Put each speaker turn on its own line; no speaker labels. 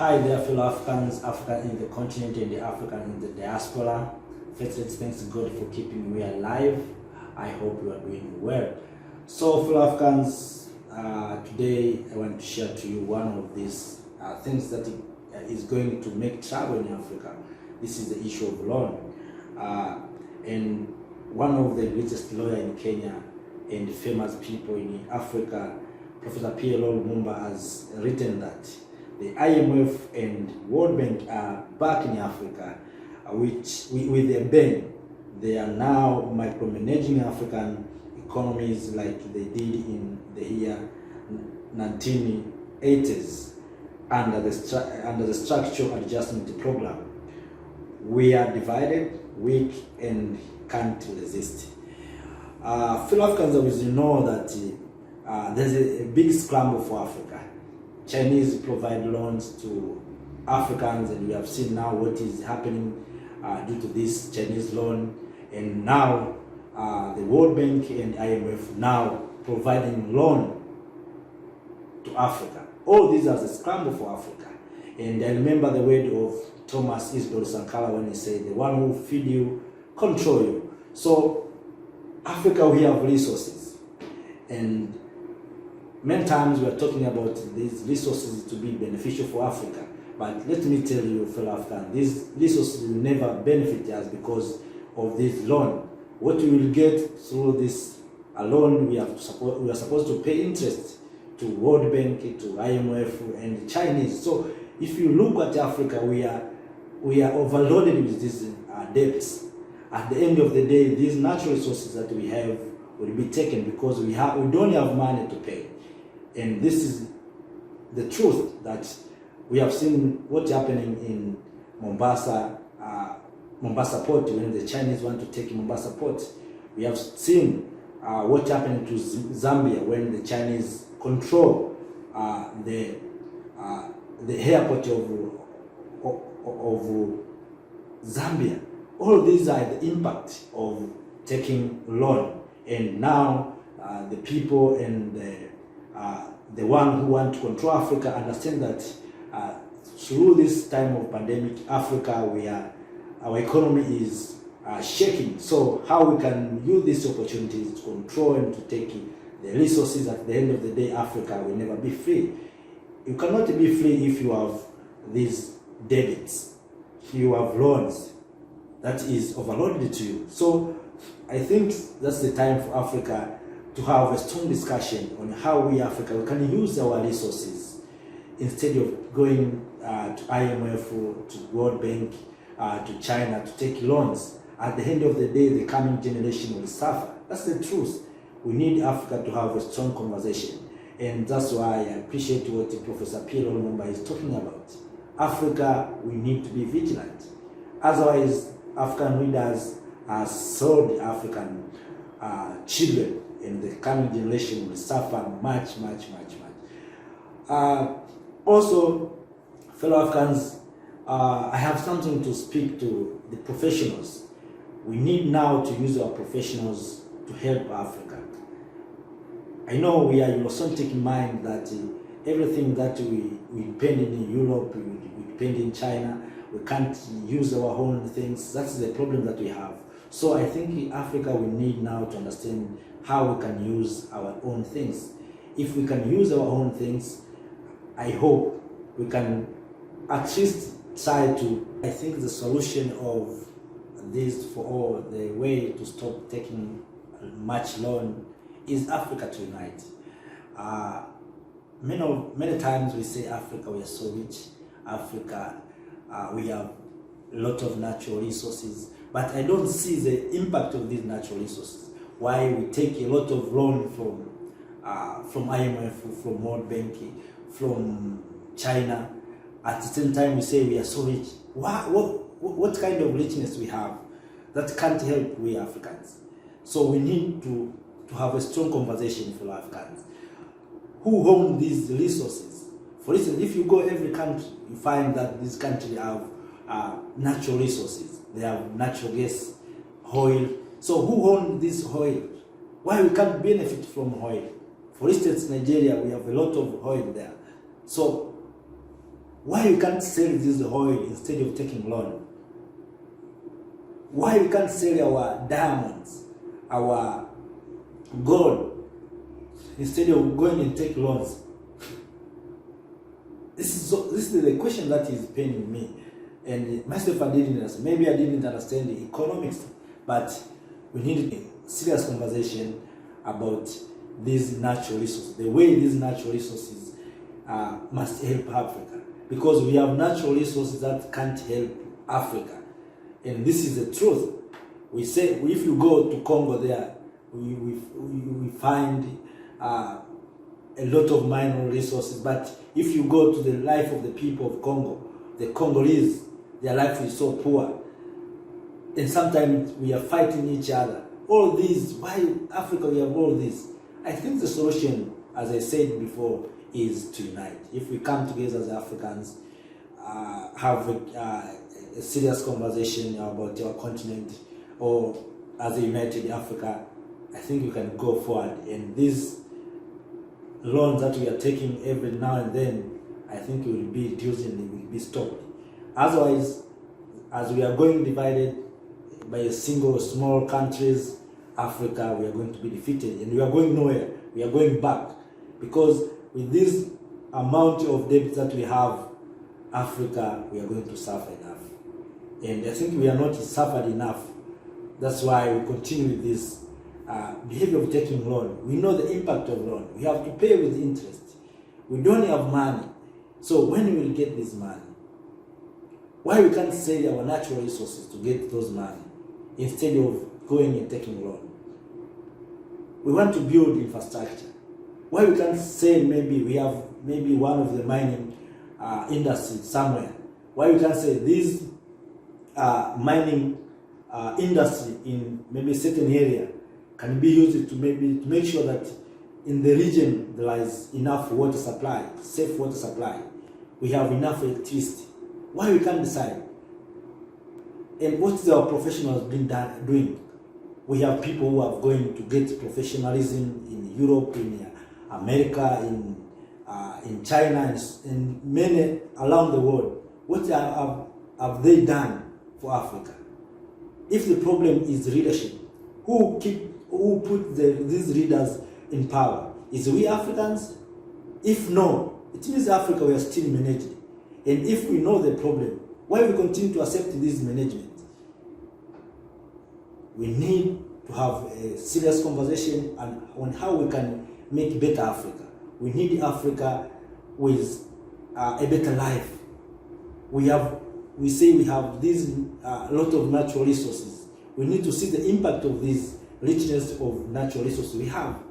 Hi there, fellow Africans, African in the continent and the African in the diaspora. First, let's thank God for keeping me alive. I hope you are doing well. So, fellow Africans, today I want to share to you one of these things that is going to make travel in Africa. This is the issue of loan. And one of the greatest lawyers in Kenya and famous people in Africa, Professor P.L.O. Lumumba, has written that the IMF and World Bank are back in Africa, which with a bang. They are now micromanaging African economies like they did in the year 1980s under the structural adjustment program. We are divided, weak, and can't resist. Fellow Africans always know that there's a big scramble for Africa. Chinese provide loans to Africans, and we have seen now what is happening due to this Chinese loan, and now the World Bank and IMF now providing loan to Africa. All these are the scramble for Africa. And I remember the word of Thomas Isidore Sankara when he said, "The one who feed you, control you." So Africa, we have resources, and many times we are talking about these resources to be beneficial for Africa. But let me tell you, fellow Africans, these resources will never benefit us because of this loan. What we will get through this loan, we are supposed to pay interest to World Bank, to IMF, and Chinese. So if you look at Africa, we are overloaded with these debts. At the end of the day, these natural resources that we have will be taken because we don't have money to pay. And this is the truth that we have seen what's happening in Mombasa port when the Chinese want to take Mombasa port. We have seen what's happening to Zambia when the Chinese control the airport of Zambia. All these are the impact of taking loan, and now the people and the one who want to control Africa understand that through this time of pandemic, Africa, our economy is shaking. So how we can use these opportunities to control and to take the resources? At the end of the day, Africa will never be free. You cannot be free if you have these debits, if you have loans that is overloaded to you. So I think that's the time for Africa to have a strong discussion on how we Africa we can use our resources instead of going to IMF, to World Bank, to China to take loans. At the end of the day, the coming generation will suffer. That's the truth. We need Africa to have a strong conversation, and that's why I appreciate what Professor P.L.O. Lumumba is talking about. Africa, we need to be vigilant. Otherwise, African leaders are sold African children, and the coming generation will suffer much. Also, fellow Africans, I have something to speak to the professionals. We need now to use our professionals to help Africa. I know we are Eurocentric in mind that everything that we depend in Europe, we depend in China, we can't use our own things. That's the problem that we have. So I think in Africa we need now to understand how we can use our own things. If we can use our own things, I hope we can at least try to. I think the solution of this for all, the way to stop taking much loan, is Africa to unite. Many times we say Africa, we are so rich. Africa, we have a lot of natural resources, but I don't see the impact of these natural resources. Why we take a lot of loan from IMF, from World Bank, from China. At the same time, we say we are so rich. What kind of richness we have that can't help we Africans? So we need to have a strong conversation for Africans. Who own these resources? For instance, if you go every country, you find that this country have natural resources. They have natural gas, oil. So who own this oil? Why we can't benefit from oil? For instance, Nigeria, we have a lot of oil there. So Why we can't sell this oil instead of taking loan? Why we can't sell our diamonds, our gold, instead of going and take loans? This is the question that is paining me. And myself, maybe I didn't understand the economics, but we need a serious conversation about these natural resources, the way these natural resources must help Africa. Because we have natural resources that can't help Africa. And this is the truth. We say, if you go to Congo there, we find a lot of mineral resources. But if you go to the life of the people of Congo, the Congolese, their life is so poor. And sometimes we are fighting each other. All these, why Africa we have all this? I think the solution, as I said before, is to unite. If we come together as Africans, have a serious conversation about our continent, or as a united Africa, I think we can go forward. And these loans that we are taking every now and then, I think it will be reduced and it will be stopped. Otherwise, as we are going divided by a single small countries, Africa, we are going to be defeated, and we are going nowhere. We are going back, because with this amount of debt that we have, Africa, we are going to suffer enough. And I think we are not suffered enough. That's why we continue with this behavior of taking loan. We know the impact of loan. We have to pay with interest. We don't have money. So when we will get this money? Why we can't sell our natural resources to get those money instead of going and taking loan? We want to build infrastructure. Why we can't say maybe we have maybe one of the mining industries somewhere? Why we can't say this mining industry in maybe a certain area can be used to make sure that in the region there is enough water supply, safe water supply. We have enough electricity. Why we can't decide? And what is our professionals doing? We have people who are going to get professionalism in Europe, in America, in China, and many around the world. What have they done for Africa? If the problem is leadership, who put these leaders in power? Is we Africans? If no, it means Africa we are still managing. And if we know the problem, why we continue to accept this management? We need to have a serious conversation on how we can make better Africa. We need Africa with a better life. We say we have this lot of natural resources. We need to see the impact of this richness of natural resources we have.